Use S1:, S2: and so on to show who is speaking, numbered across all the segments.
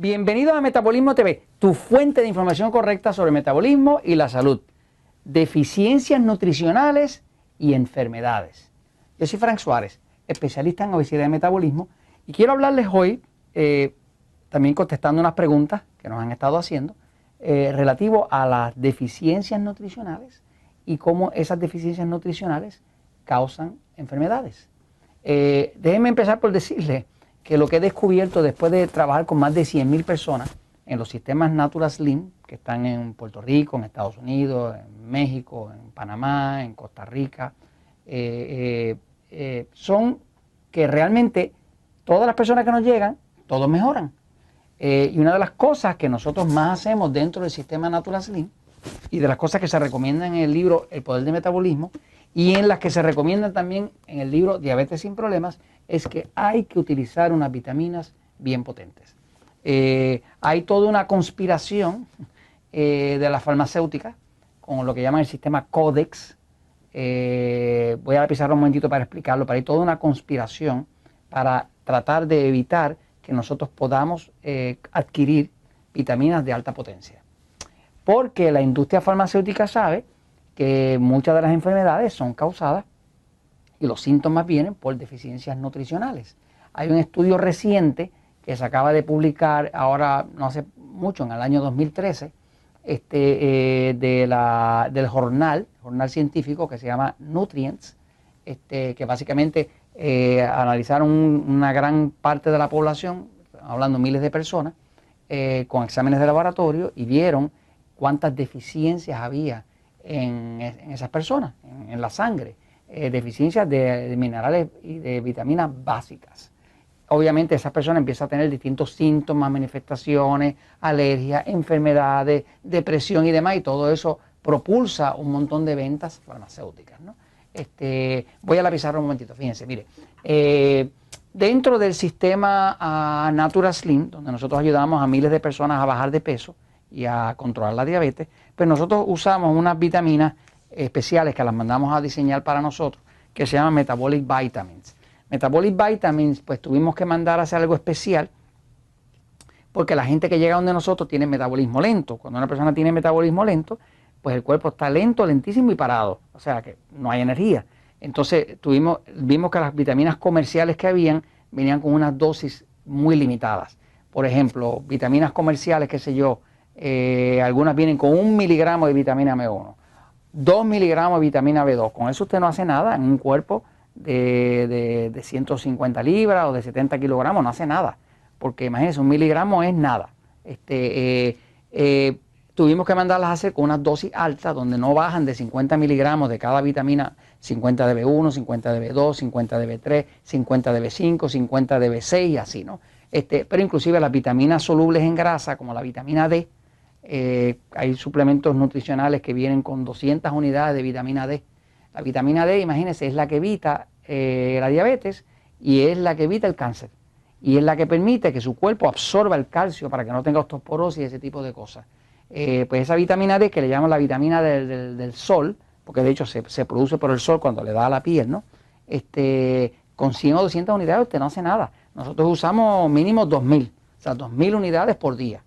S1: Bienvenidos a Metabolismo TV, tu fuente de información correcta sobre el metabolismo y la salud, deficiencias nutricionales y enfermedades. Yo soy Frank Suárez, especialista en obesidad y metabolismo, y quiero hablarles hoy, también contestando unas preguntas que nos han estado haciendo, relativo a las deficiencias nutricionales y cómo esas deficiencias nutricionales causan enfermedades. Déjenme empezar por decirles que lo que he descubierto después de trabajar con más de 100.000 personas en los sistemas Natural Slim, que están en Puerto Rico, en Estados Unidos, en México, en Panamá, en Costa Rica, son que realmente todas las personas que nos llegan, todos mejoran. Y una de las cosas que nosotros más hacemos dentro del sistema Natural Slim, y de las cosas que se recomiendan en el libro El Poder del Metabolismo, y en las que se recomiendan también en el libro Diabetes sin Problemas, es que hay que utilizar unas vitaminas bien potentes. Hay toda una conspiración de las farmacéuticas con lo que llaman el sistema Codex. Voy a pisar un momentito para explicarlo, pero hay toda una conspiración para tratar de evitar que nosotros podamos adquirir vitaminas de alta potencia. Porque la industria farmacéutica sabe que muchas de las enfermedades son causadas y los síntomas vienen por deficiencias nutricionales. Hay un estudio reciente que se acaba de publicar ahora, no hace mucho, en el año 2013, del jornal científico que se llama Nutrients, que básicamente analizaron una gran parte de la población, hablando miles de personas, con exámenes de laboratorio y vieron cuántas deficiencias había en esas personas, en la sangre. Deficiencias de minerales y de vitaminas básicas. Obviamente esas personas empiezan a tener distintos síntomas, manifestaciones, alergias, enfermedades, depresión y demás, y todo eso propulsa un montón de ventas farmacéuticas, ¿no? Voy a la pizarra un momentito, fíjense, mire, dentro del sistema Natural Slim, donde nosotros ayudamos a miles de personas a bajar de peso y a controlar la diabetes, pues nosotros usamos unas vitaminas especiales que las mandamos a diseñar para nosotros, que se llaman Metabolic Vitamins. Metabolic Vitamins, pues tuvimos que mandar a hacer algo especial, porque la gente que llega donde nosotros tiene metabolismo lento. Cuando una persona tiene metabolismo lento, pues el cuerpo está lento, lentísimo y parado, o sea que no hay energía. Entonces vimos que las vitaminas comerciales que habían venían con unas dosis muy limitadas. Por ejemplo, vitaminas comerciales, qué sé yo, algunas vienen con 1 miligramo de vitamina B1, 2 miligramos de vitamina B2. Con eso usted no hace nada en un cuerpo de 150 libras o de 70 kilogramos, no hace nada. Porque imagínense, 1 miligramo es nada. Tuvimos que mandarlas a hacer con unas dosis altas, donde no bajan de 50 miligramos de cada vitamina, 50 de B1, 50 de B2, 50 de B3, 50 de B5, 50 de B6 y así, ¿no? Pero inclusive las vitaminas solubles en grasa, como la vitamina D, hay suplementos nutricionales que vienen con 200 unidades de vitamina D. La vitamina D, imagínense, es la que evita la diabetes y es la que evita el cáncer. Y es la que permite que su cuerpo absorba el calcio para que no tenga osteoporosis y ese tipo de cosas. Pues esa vitamina D, que le llaman la vitamina del sol, porque de hecho se produce por el sol cuando le da a la piel, ¿no? Con 100 o 200 unidades usted no hace nada. Nosotros usamos mínimo 2.000, o sea, 2.000 unidades por día.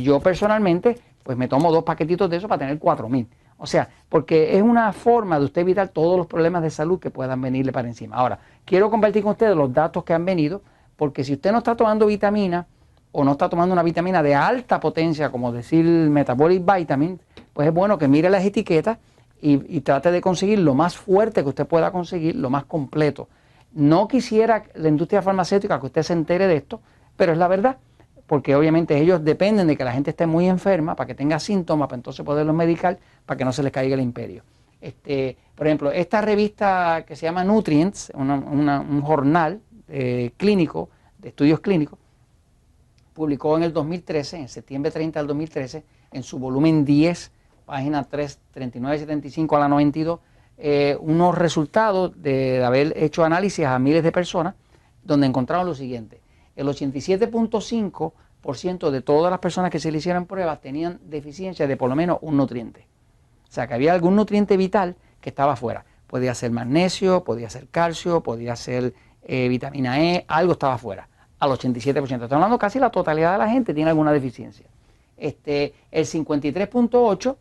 S1: Yo personalmente, pues me tomo 2 paquetitos de eso para tener 4.000. O sea, porque es una forma de usted evitar todos los problemas de salud que puedan venirle para encima. Ahora, quiero compartir con ustedes los datos que han venido, porque si usted no está tomando vitamina o no está tomando una vitamina de alta potencia, como decir Metabolic Vitamins, pues es bueno que mire las etiquetas y trate de conseguir lo más fuerte que usted pueda conseguir, lo más completo. No quisiera la industria farmacéutica que usted se entere de esto, pero es la verdad. Porque obviamente ellos dependen de que la gente esté muy enferma para que tenga síntomas, para entonces poderlos medicar, para que no se les caiga el imperio. Por ejemplo, esta revista que se llama Nutrients, un jornal clínico, de estudios clínicos, publicó en el 2013, en septiembre 30 del 2013, en su volumen 10, página 3975 a la 92, unos resultados de haber hecho análisis a miles de personas, donde encontraron lo siguiente. El 87.5% de todas las personas que se le hicieron pruebas tenían deficiencia de por lo menos un nutriente. O sea, que había algún nutriente vital que estaba fuera. Podía ser magnesio, podía ser calcio, podía ser vitamina E, algo estaba fuera. al 87%. Estamos hablando casi la totalidad de la gente tiene alguna deficiencia. El 53.8%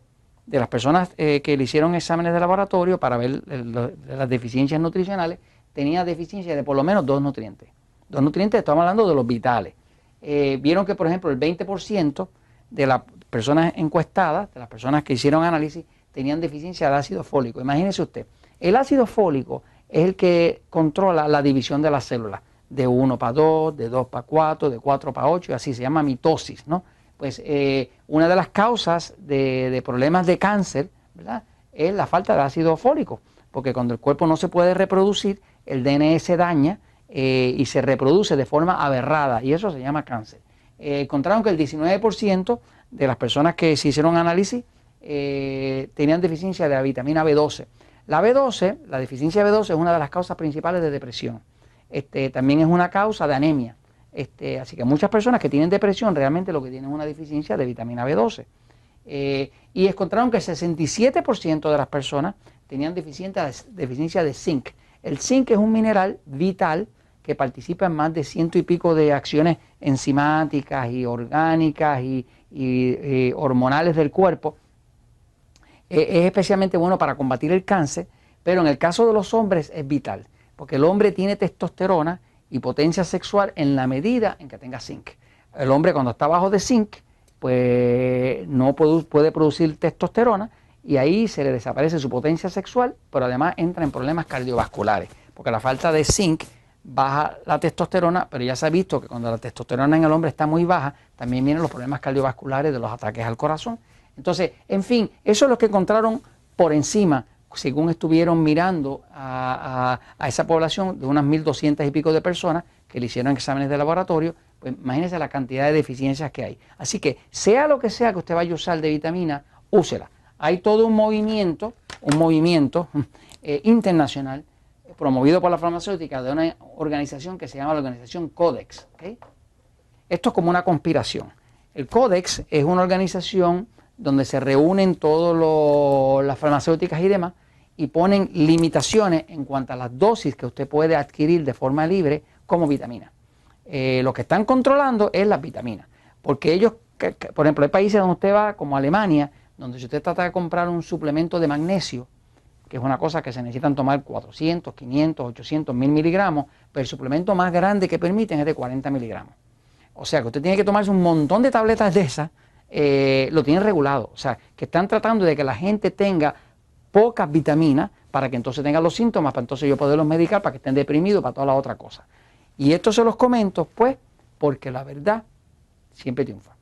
S1: de las personas que le hicieron exámenes de laboratorio para ver las deficiencias nutricionales tenía deficiencia de por lo menos 2 nutrientes. 2 nutrientes, estamos hablando de los vitales. Vieron que, por ejemplo, el 20% de las personas encuestadas, de las personas que hicieron análisis, tenían deficiencia de ácido fólico. Imagínese usted, el ácido fólico es el que controla la división de las células, de 1 para 2, de 2 para 4, de 4 para 8, y así se llama mitosis, ¿no? Pues una de las causas de problemas de cáncer, ¿verdad?, es la falta de ácido fólico, porque cuando el cuerpo no se puede reproducir, el DNA se daña y se reproduce de forma aberrada, y eso se llama cáncer. Encontraron que el 19% de las personas que se hicieron análisis tenían deficiencia de la vitamina B12. La B12, la deficiencia de B12 es una de las causas principales de depresión. También es una causa de anemia. Así que muchas personas que tienen depresión realmente lo que tienen es una deficiencia de vitamina B12. Y encontraron que el 67% de las personas tenían deficiencia de zinc. El zinc es un mineral vital que participa en más de 100 y pico de acciones enzimáticas y orgánicas y hormonales del cuerpo. Es especialmente bueno para combatir el cáncer, pero en el caso de los hombres es vital, porque el hombre tiene testosterona y potencia sexual en la medida en que tenga zinc. El hombre cuando está bajo de zinc, pues no puede producir testosterona y ahí se le desaparece su potencia sexual, pero además entra en problemas cardiovasculares, porque la falta de zinc baja la testosterona, pero ya se ha visto que cuando la testosterona en el hombre está muy baja, también vienen los problemas cardiovasculares de los ataques al corazón. Entonces, en fin, eso es lo que encontraron por encima, según estuvieron mirando a esa población de unas 1.200 y pico de personas que le hicieron exámenes de laboratorio. Pues imagínense la cantidad de deficiencias que hay. Así que sea lo que sea que usted vaya a usar de vitamina, úsela. Hay todo un movimiento internacional promovido por la farmacéutica de una organización que se llama la organización Codex. ¿Okay? Esto es como una conspiración. El Codex es una organización donde se reúnen todas las farmacéuticas y demás y ponen limitaciones en cuanto a las dosis que usted puede adquirir de forma libre como vitamina. Lo que están controlando es las vitaminas, porque ellos, por ejemplo, hay países donde usted va, como Alemania, donde si usted trata de comprar un suplemento de magnesio, que es una cosa que se necesitan tomar 400, 500, 800, 1000 miligramos, pero el suplemento más grande que permiten es de 40 miligramos. O sea que usted tiene que tomarse un montón de tabletas de esas, lo tienen regulado. O sea, que están tratando de que la gente tenga pocas vitaminas para que entonces tengan los síntomas, para entonces yo poderlos medicar, para que estén deprimidos, para toda la otra cosa. Y esto se los comento, pues, porque la verdad siempre triunfa.